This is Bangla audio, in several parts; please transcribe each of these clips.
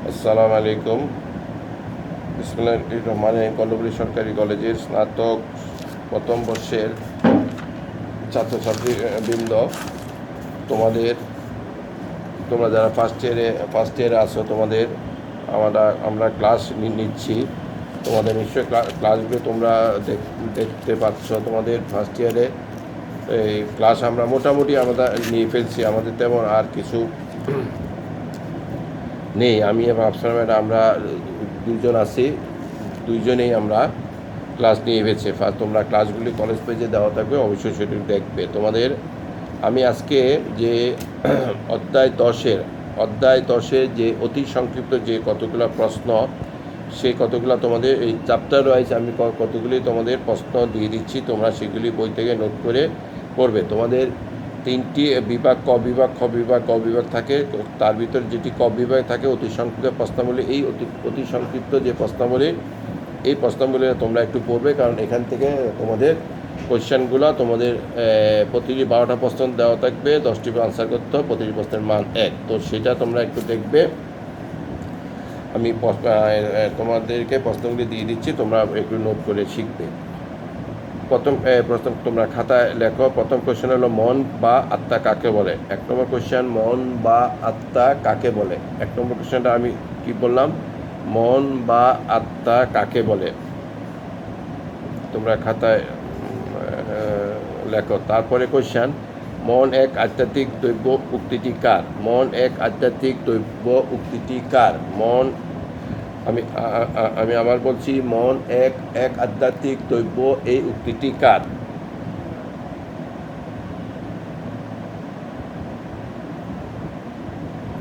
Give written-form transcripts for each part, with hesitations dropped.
আসসালামু আলাইকুম। বিসমিল্লাহির রহমানির রহিম। কর্ণফুলী সরকারি কলেজের স্নাতক প্রথম বর্ষের ছাত্রছাত্রীবৃন্দ, তোমাদের তোমরা যারা ফার্স্ট ইয়ারে আছো, তোমাদের আমরা ক্লাস নিচ্ছি। তোমাদের নিশ্চয়ই ক্লাসগুলো তোমরা দেখতে পাচ্ছ। তোমাদের ফার্স্ট ইয়ারে এই ক্লাস আমরা মোটামুটি আমরা নিয়ে ফেলছি। আমাদের তেমন আর কিছু নেই। আমি এবং আফসার ম্যাডাম আমরা দুজন আছি, দুইজনেই আমরা ক্লাস নিয়ে ফেলছি। তোমরা ক্লাসগুলি কলেজ পেজে দেওয়া থাকবে, অবশ্যই সেটি দেখবে। তোমাদের আমি আজকে যে অধ্যায় 10-এর যে অতি সংক্ষিপ্ত যে কতগুলো প্রশ্ন, সেই কতগুলো তোমাদের এই চ্যাপ্টার ওয়াইজ আমি কতগুলি তোমাদের প্রশ্ন দিয়ে দিচ্ছি। তোমরা সেগুলি বই থেকে নোট করে পড়বে। তোমাদের 3টি বিভাগ, ক বিভাগ, খ বিভাগ, গ বিভাগ থাকে। তার ভিতরে যেটি ক বিভাগ থাকে অতি সংক্ষিপ্ত প্রশ্নাবলী, এই অতি সংক্ষিপ্ত যে প্রশ্নাবলী, এই প্রশ্নগুলো তোমরা একটু পড়বে, কারণ এখান থেকে তোমাদের কোয়েশ্চেনগুলো তোমাদের প্রতিটি 12টা প্রশ্ন দেওয়া থাকবে, 10টি আনসার করতে হবে, প্রতিটি প্রশ্নের মান 1। তো সেটা তোমরা একটু দেখবে। আমি তোমাদেরকে প্রশ্নগুলি দিয়ে দিচ্ছি, তোমরা একটু নোট করে শিখবে। প্রথম প্রশ্ন তোমরা খাতায় লেখো। প্রথম কোয়েশ্চেন হলো মন বা আত্মা কাকে বলে। 1 নম্বর কোয়েশ্চেন, মন বা আত্মা কাকে বলে। 1 নম্বর কোয়েশ্চেনটা আমি কি বললাম, মন বা আত্মা কাকে বলে, তোমরা খাতায় লেখো। তারপরে কোয়েশ্চেন, মন এক আধ্যাত্মিক দৈব উক্তিটি কার। মন এক আধ্যাত্মিক দৈব উক্তিটি কার। আমি আবার বলছি, মন এক আধ্যাত্মিক দৈব এই উক্তিটি কার।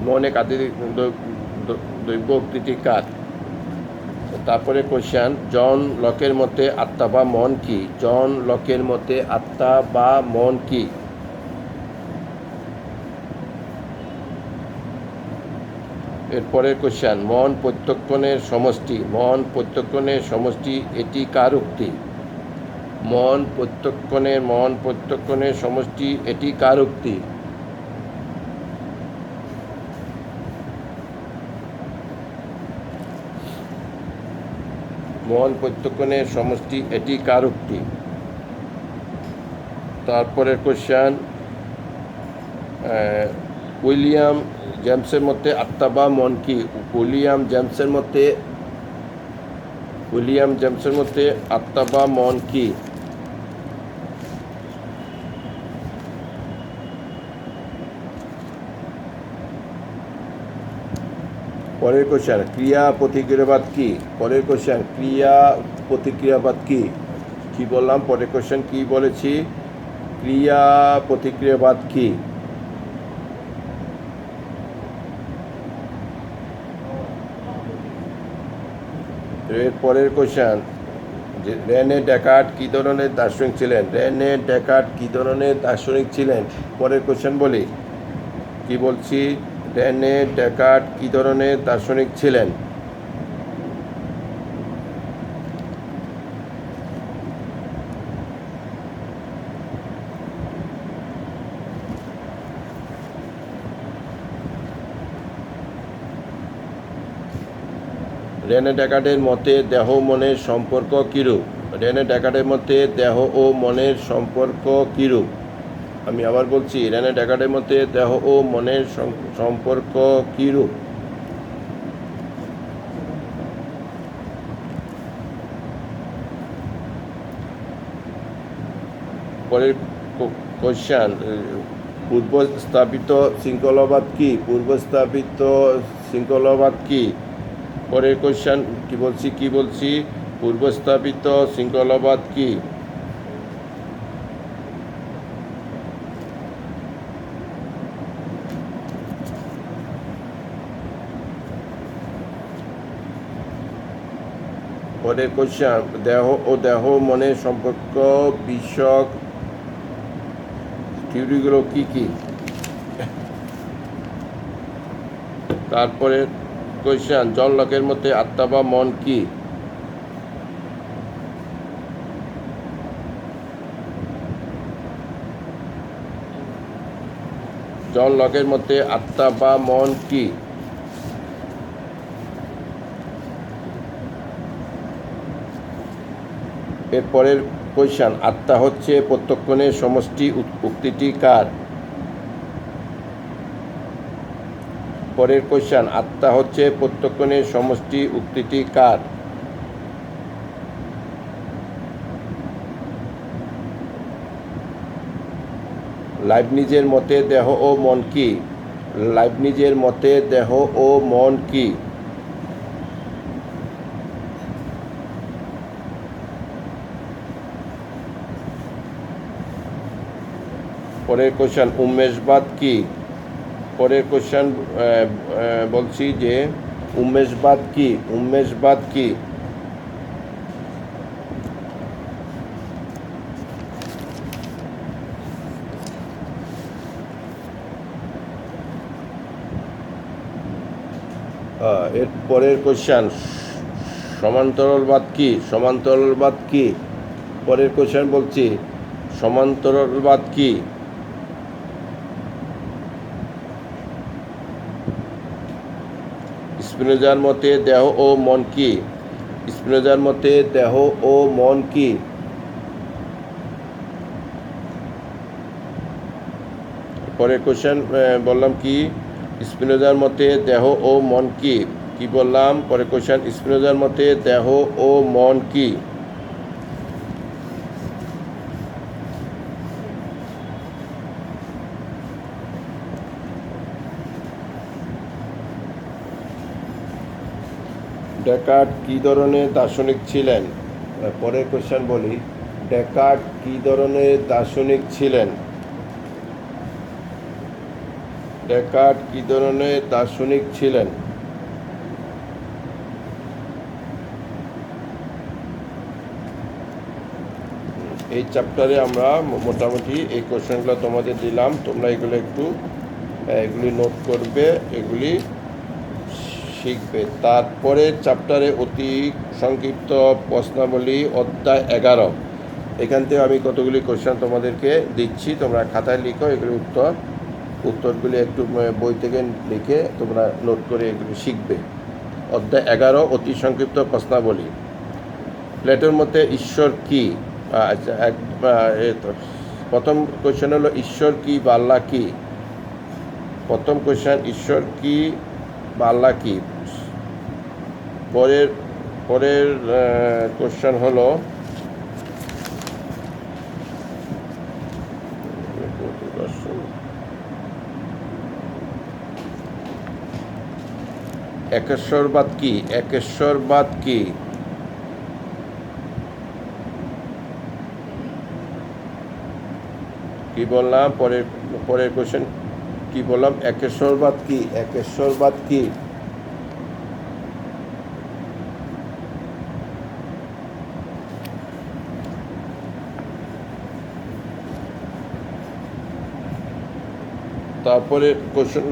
মন এক আধ্যাত্মিক দৈব উক্তিটি কার। তারপরে কোয়েশ্চেন, জন লকের মতে আত্মা বা মন কি। জন লকের মতে আত্মা বা মন কি। এরপরের কোয়েশ্চেন, মন প্রত্যক্ষণের সমষ্টি। মন প্রত্যক্ষণের সমষ্টি, এটি কার উক্তি। মন প্রত্যক্ষণের সমষ্টি, এটি কার উক্তি। মন প্রত্যক্ষণের সমষ্টি, এটি কার উক্তি। তারপরের কোয়েশ্চেন, উইলিয়াম জেমসের মতে আত্মা বা মন কি। উইলিয়াম জেমসের মতে আত্মা বা মন কি। পরের কোয়েশ্চেন, ক্রিয়া প্রতিক্রিয়াবাদ কি। পরের কোয়েশ্চেন, ক্রিয়া প্রতিক্রিয়াবাদ কি। কি বললাম, পরের কোয়েশ্চেন কি বলেছি, ক্রিয়া প্রতিক্রিয়াবাদ কি। এর পরের কোয়েশ্চেন, রেনে ডেকার্ট কী ধরনের দার্শনিক ছিলেন। রেনে ডেকার্ট কী ধরনের দার্শনিক ছিলেন। পরের কোয়েশ্চেন বলি, কি বলছি, রেনে ডেকার্ট কী ধরনের দার্শনিক ছিলেন। রেনে ডেকার্টের মতে দেহ মনের সম্পর্ক কীরূপ। রেনে ডেকার্টের মতে দেহ ও মনের সম্পর্ক কীরূপ। আমি আবার বলছি, রেনে ডেকার্টের মতে দেহ ও মনের সম্পর্ক কীরূপ। পরের কোশ্চেন, পূর্বস্থাপিত শৃঙ্খলাবাদ কি। পূর্বস্থাপিত শৃঙ্খলাবাদ কি। পরের কোশ্চেন, কি বলছি, পূর্বস্থাপিত শৃঙ্খলাবাদ কি। পরের কোশ্চেন, দেহ ও দেহ মনের সম্পর্ক বিষয়ক থিওরিগুলো কি কি। তারপরে কোয়েশ্চেন, জন লকের মতে আত্মা বা মন কি। জন লকের মতে আত্মা বা মন কি? এরপরের কোয়েশ্চন, আত্মা হচ্ছে প্রত্যক্ষণের সমষ্টি, উক্তিটি কার? পরের কোয়েশ্চন, আত্মা হচ্ছে প্রত্যক্ষণের সমষ্টি, উক্তিটি কার? লাইবনিজের মতে দেহ ও মন কি? লাইবনিজের মতে দেহ ও মন কি? পরের কোয়েশ্চন, উন্মেষবাদ কি? পরের কোয়েশ্চন বলছি যে উন্মেষবাদ কি? উন্মেষবাদ কি? এর পরের কোয়েশ্চন, সমান্তরালবাদ কি? সমান্তরালবাদ কি? পরের কোয়েশ্চন বলছি, সমান্তরালবাদ কি? স্পিনোজার মতে দেহ ও মন কি? স্পিনোজার মতে দেহ ও মন কি? পরের কোয়েশ্চেন বললাম কি? স্পিনোজার মতে দেহ ও মন কি? কি বললাম? পরের কোয়েশ্চেন, স্পিনোজার মতে দেহ ও মন কি? ডেকার্ট কী ধরনের দার্শনিক ছিলেন? পরের কোয়েশ্চেন বলি, ডেকার্ট কী ধরনের দার্শনিক ছিলেন? ডেকার্ট কী ধরনের দার্শনিক ছিলেন? এই চ্যাপ্টারে আমরা মোটামুটি এই কোয়েশ্চেনগুলো তোমাদের দিলাম, তোমরা এগুলো একটু এগুলি নোট করবে, এগুলি শিখবে। তারপরে চ্যাপ্টারে অতি সংক্ষিপ্ত প্রশ্নাবলী অধ্যায় 11, এখান থেকে আমি কতগুলি কোয়েশ্চেন তোমাদেরকে দিচ্ছি, তোমরা খাতায় লিখো, এগুলি উত্তরগুলি একটু বই থেকে লিখে তোমরা নোট করে এগুলি শিখবে। অধ্যায় 11 অতি সংক্ষিপ্ত প্রশ্নাবলী। প্লেটোর মতে ঈশ্বর কি? আচ্ছা, প্রথম কোয়েশ্চেন হলো ঈশ্বর কি বা আল্লাহ কি? প্রথম কোয়েশ্চেন, ঈশ্বর কি বা আল্লাহ কি? পরের কোয়েশ্চেন হলো একেশ্বরবাদ কি? একেশ্বরবাদ কি? কি বললাম? পরের কোয়েশ্চেন কি বললাম? একেশ্বরবাদ কি? একেশ্বরবাদ কি? তারপরে কোয়েশ্চেন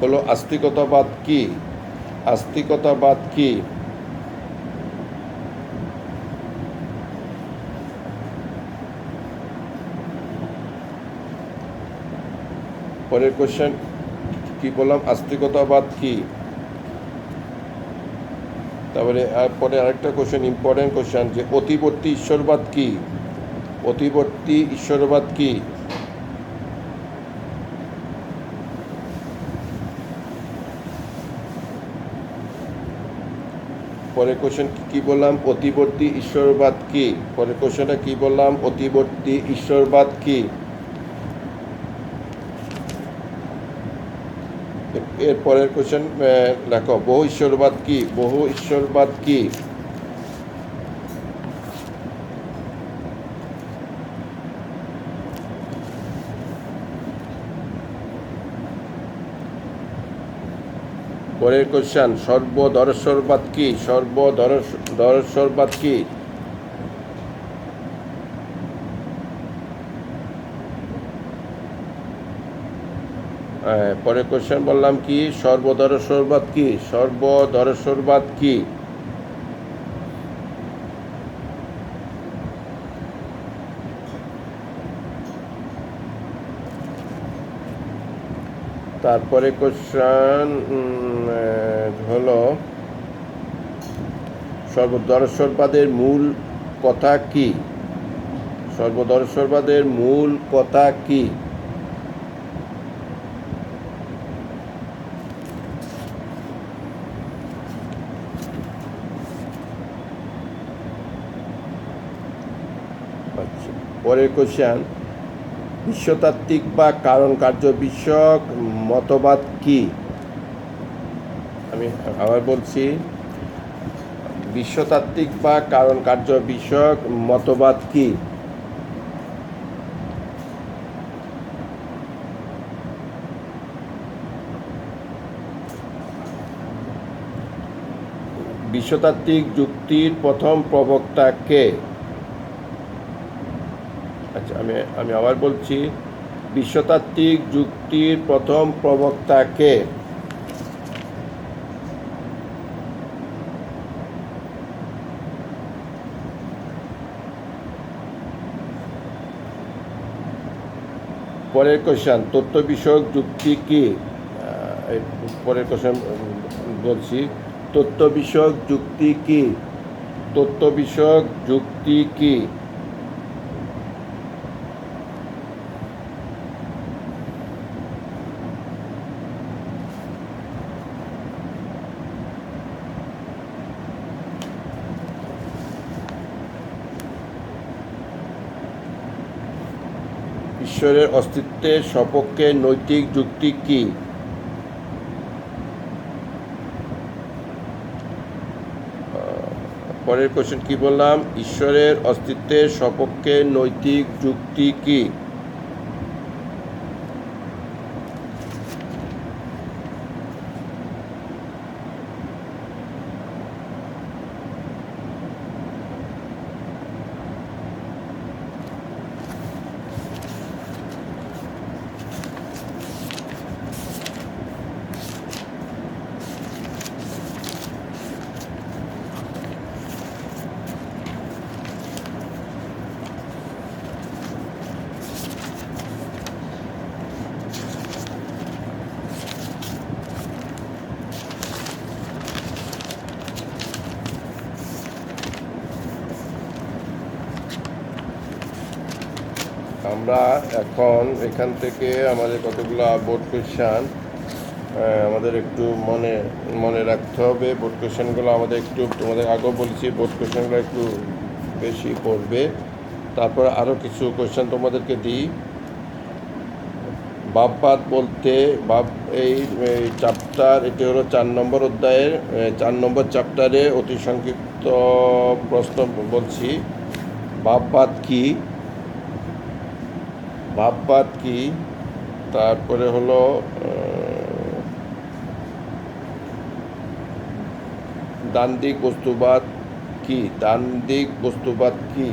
হলো আস্তিকতাবাদ কি? আস্তিকতাবাদ কি? পরের কোয়েশ্চেন কি বললাম? আস্তিকতাবাদ কি? তারপরে আরেকটা কোয়েশ্চেন, ইম্পর্টেন্ট কোয়েশ্চেন, যে অতিবর্তী ঈশ্বরবাদ কি? অতিবর্তী ঈশ্বরবাদ কি? পরের কোয়েশ্চেন কি বললাম? অতিবর্তী ঈশ্বরবাদ কি? পরের কোয়েশ্চেনটা কি বললাম? অতিবর্তী ঈশ্বরবাদ কি? এর পরের কোয়েশ্চেন লেখো, বহু ঈশ্বরবাদ কি? বহু ঈশ্বরবাদ কি? পরের কোয়েশ্চেন, সর্বধরেশ্বরবাদ কি? সর্বধরেশ্বরবাদ কি? পরের কোয়েশ্চেন বললাম কি? সর্বধরেশ্বরবাদ কি? সর্বধরেশ্বরবাদ কি? তারপরে কোশ্চেন হলো সর্বদর্শনবাদের মূল কথা কি? সর্বদর্শনবাদের মূল কথা কি? আচ্ছা, পরের কোশ্চেন, বিশ্বতাত্ত্বিক বা কারণ কার্য বিষয়ক মতবাদ কি? আমি আবার বলছি, বিশ্বতাত্ত্বিক বা কারণ কার্য বিষয়ক মতবাদ কি? বিশ্বতাত্ত্বিক যুক্তির প্রথম প্রবক্তা কে? আচ্ছা, আমি আবার বলছি, বিশ্বতাত্ত্বিক যুক্তির প্রথম প্রবক্তা কে? পরের কোশ্চেন, তত্ত্ব বিষয়ক যুক্তি কি? পরের কোশ্চেন বলছি, তত্ত্ব বিষয়ক যুক্তি কি? তত্ত্ব বিষয়ক যুক্তি কি? ঈশ্বরের অস্তিত্বের সপক্ষে নৈতিক যুক্তি কি? পরের কোশ্চেন কি বললাম? ঈশ্বরের অস্তিত্বের সপক্ষে নৈতিক যুক্তি কি? আমরা এখন এখান থেকে আমাদের কতগুলো বোর্ড কোয়েশ্চান আমাদের একটু মনে রাখতে হবে। বোর্ড কোয়েশ্চানগুলো আমাদের একটু, তোমাদের আগেও বলেছি, বোর্ড কোয়েশ্চানগুলো একটু বেশি পড়বে। তারপর আরও কিছু কোয়েশ্চান তোমাদেরকে দিই। ভাববাদ বলতে এই চ্যাপ্টার, এটি হলো 4 নম্বর অধ্যায়ের 4 নম্বর চ্যাপ্টারে অতি সংক্ষিপ্ত প্রশ্ন বলছি। ভাববাদ কি? ভাববাদ কি? তারপরে হলো দ্বান্দ্বিক বস্তুবাদ কি? দ্বান্দ্বিক বস্তুবাদ কি?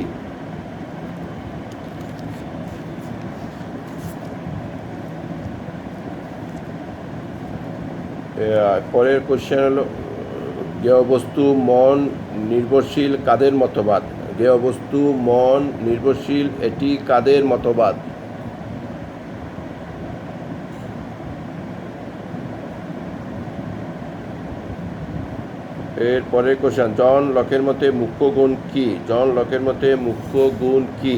পরের কোশ্চেন হলো জ্ঞেয়বস্তু মন নির্ভরশীল কাদের মতবাদ? জ্ঞেয়বস্তু মন নির্ভরশীল, এটি কাদের মতবাদ? এর পরের কোশ্চেন, জন লকের মতে মুখ্য গুণ কি? জন লকের মতে মুখ্য গুণ কি?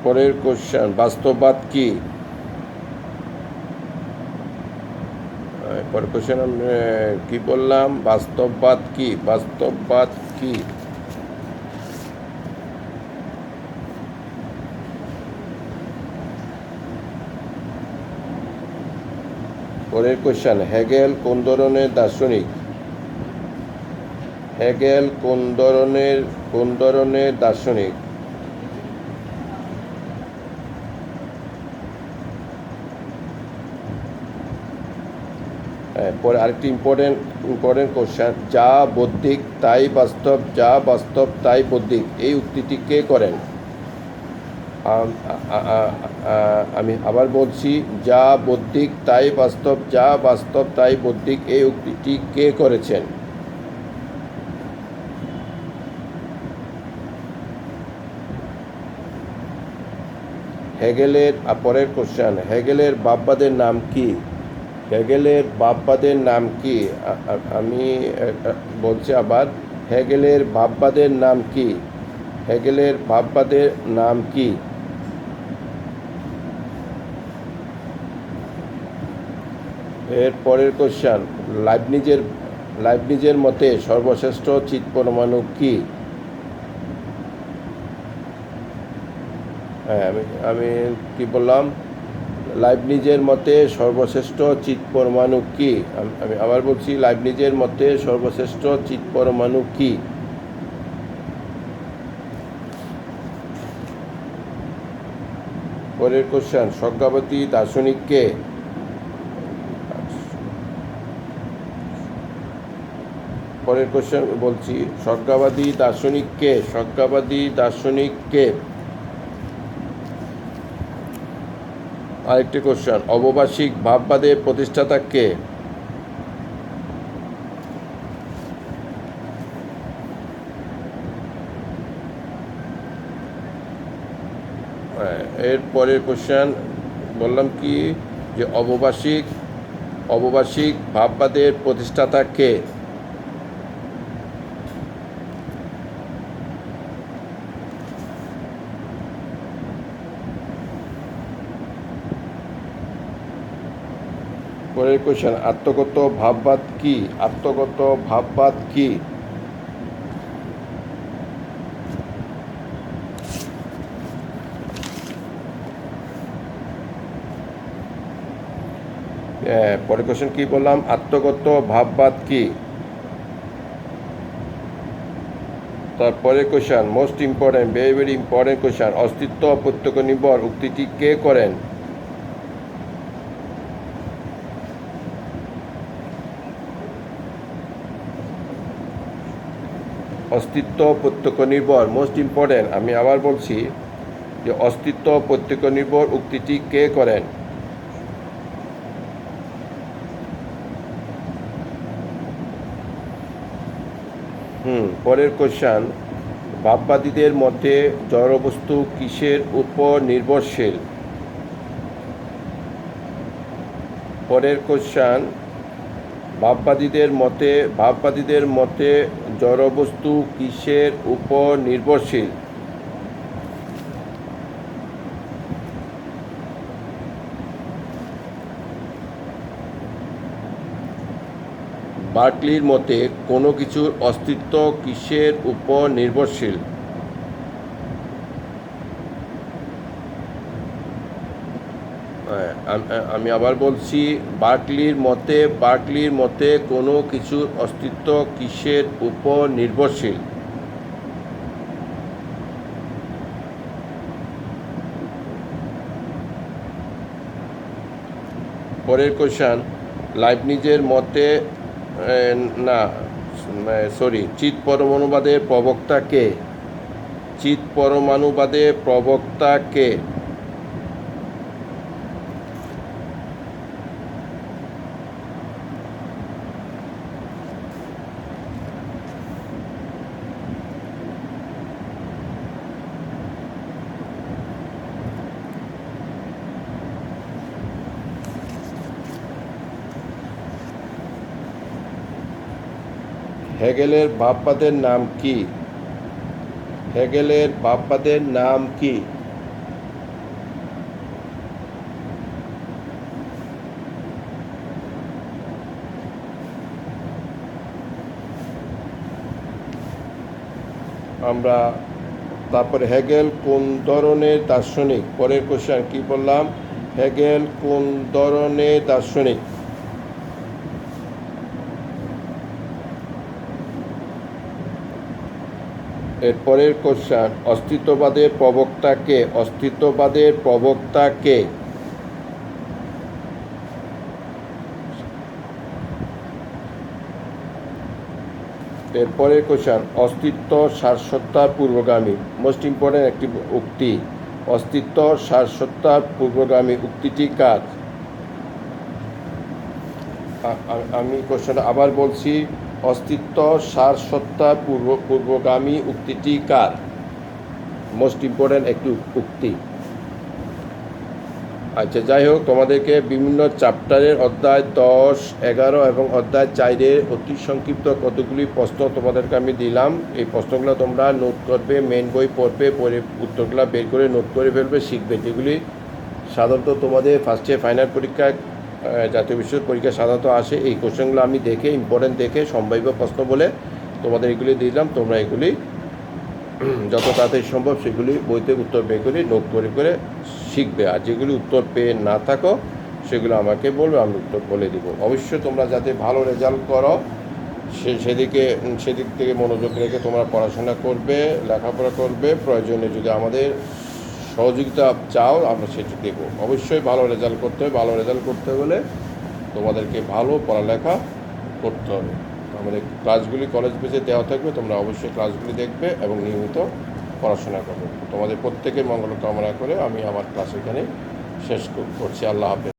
পরের কোশ্চেন, বাস্তববাদ কি? পরের কোশ্চেন কি বললাম? বাস্তববাদ কি? বাস্তববাদ কি? পরের কোশ্চেন, হেগেল কোন ধরনের দার্শনিক? হেগেল কোন ধরনের দার্শনিক? পরে আরেকটি ইম্পর্টেন্ট কোশ্চেন, যা বৌদ্ধিক তাই বাস্তব, যা বাস্তব তাই বৌদ্ধিক, এই উক্তিটি কে করেন? আমি আবার বলছি, যা বৌদ্ধিক তাই বাস্তব, যা বাস্তব তাই বৌদ্ধিক, এই উক্তিটি কে করেছেন? হেগেলের পরের কোশ্চেন, হেগেলের বাপবাদের নাম কি? হেগেলের বাপবাদের নাম কি? আমি বলছি আবার, হেগেলের বাপবাদের নাম কি? হেগেলের বাপবাদের নাম কি? এর পরের কোশ্চেন, লাইবনিজের মতে সর্বশ্রেষ্ঠ চিৎ পরমাণু কি? হ্যাঁ, আমি কি বললাম? লাইবনিজের মতে সর্বশ্রেষ্ঠ চিৎ পরমাণু কি? আমি আবার বলছি, লাইবনিজের মতে সর্বশ্রেষ্ঠ চিৎ পরমাণু কি? পরের কোশ্চেন, স্বজ্ঞাবাদী দার্শনিক কে? পরের কোশ্চেন বলছি, স্বজ্ঞাবাদী দার্শনিক কে? স্বজ্ঞাবাদী দার্শনিক কে? আরেকটি কোশ্চেন, অববাসিক ভাববাদের প্রতিষ্ঠাতা কে? এর পরের কোশ্চেন বললাম কি, যে অববাসিক ভাববাদের প্রতিষ্ঠাতা কে? পরের কোশ্চেন, আত্মগত ভাববাদ কি? আত্মগত ভাববাদ কি? পরের কোশ্চেন কি বললাম? আত্মগত ভাববাদ কি? তারপরে question, most important, very very important question, অস্তিত্ব প্রত্যক্ষ নির্ভর উক্তিটি কে করেন? অস্তিত্ব প্রত্যক্ষ নির্ভর, মোস্ট ইম্পর্টেন্ট, আমি আবার বলছি, যে অস্তিত্ব প্রত্যক্ষ নির্ভর উক্তিটি কে করেন? পরের কোশ্চেন, ভাববাদীদের মতে জড়বস্তু কিসের উপর নির্ভরশীল? পরের কোশ্চেন, ভাববাদীদের মতে জড়বস্তু কিসের উপর নির্ভরশীল? বার্কলির মতে কোনো কিছুর অস্তিত্ব কিসের উপর নির্ভরশীল? আমি আবার বলছি, বার্কলির মতে কোনো কিছুর অস্তিত্ব কিসের উপর নির্ভরশীল? পরের কোশ্চেন, লাইবনিজের মতে চিৎ পরমাণুবাদের প্রবক্তা কে? চিৎ পরমাণুবাদের প্রবক্তা কে? হেগেলের ভাববাদের নাম কি? হেগেলের ভাববাদের নাম কি? আমরা তারপরে, হেগেল কোন ধরনের দার্শনিক? পরের কোশ্চেন কি বললাম? হেগেল কোন ধরনের দার্শনিক? এর পরের কোশ্চেন, অস্তিত্ববাদের প্রবক্তা কে? অস্তিত্ববাদের প্রবক্তা কে? এরপরের কোশ্চেন, অস্তিত্ব সারসত্তার পূর্বগামী, মোস্ট ইম্পর্টেন্ট একটি উক্তি, অস্তিত্ব সারসত্তার পূর্বগামী উক্তিটি কার? আমি কোশ্চেন আবার বলছি, অস্তিত্ব সারসত্তার পূর্বগামী উক্তিটি কার? মোস্ট ইম্পর্টেন্ট একটি উক্তি। আচ্ছা, যাই হোক, তোমাদেরকে বিভিন্ন চ্যাপ্টারের অধ্যায় 10, 11 এবং অধ্যায় 4-এর অতি সংক্ষিপ্ত কতগুলি প্রশ্ন তোমাদেরকে আমি দিলাম। এই প্রশ্নগুলো তোমরা নোট করবে, মেন বই পড়বে, পড়ে উত্তরগুলো বের করে নোট করে ফেলবে, শিখবে। যেগুলি সাধারণত তোমাদের ফার্স্ট ইয়ার ফাইনাল পরীক্ষা, জাতীয় বিশ্ববিদ্যালয় পরীক্ষা সাধারণত আসে। এই কোশ্চেনগুলো আমি দেখে, ইম্পর্টেন্ট দেখে, সম্ভাব্য প্রশ্ন বলে তোমাদের এগুলি দিলাম। তোমরা এগুলি যত তাড়াতাড়ি সম্ভব সেগুলি বইতে উত্তর বের করে নোট করে করে শিখবে। আর যেগুলি উত্তর পেয়ে না থাকো সেগুলো আমাকে বলবে, আমি উত্তর বলে দিব। অবশ্যই তোমরা যাতে ভালো রেজাল্ট করো সেদিক থেকে মনোযোগ রেখে তোমরা পড়াশোনা করবে, লেখাপড়া করবে। প্রয়োজনে যদি আমাদের সহযোগিতা চাও আমরা সেটা দেবো। অবশ্যই ভালো রেজাল্ট করতে হবে। ভালো রেজাল্ট করতে হলে তোমাদেরকে ভালো পড়ালেখা করতে হবে। আমাদের ক্লাসগুলি কলেজ বেসে দেওয়া থাকবে, তোমরা অবশ্যই ক্লাসগুলি দেখবে এবং নিয়মিত পড়াশোনা করবে। তোমাদের প্রত্যেকের মঙ্গল কামনা করে আমি আমার ক্লাস এখানে শেষ করছি। আল্লাহ হাফেজ।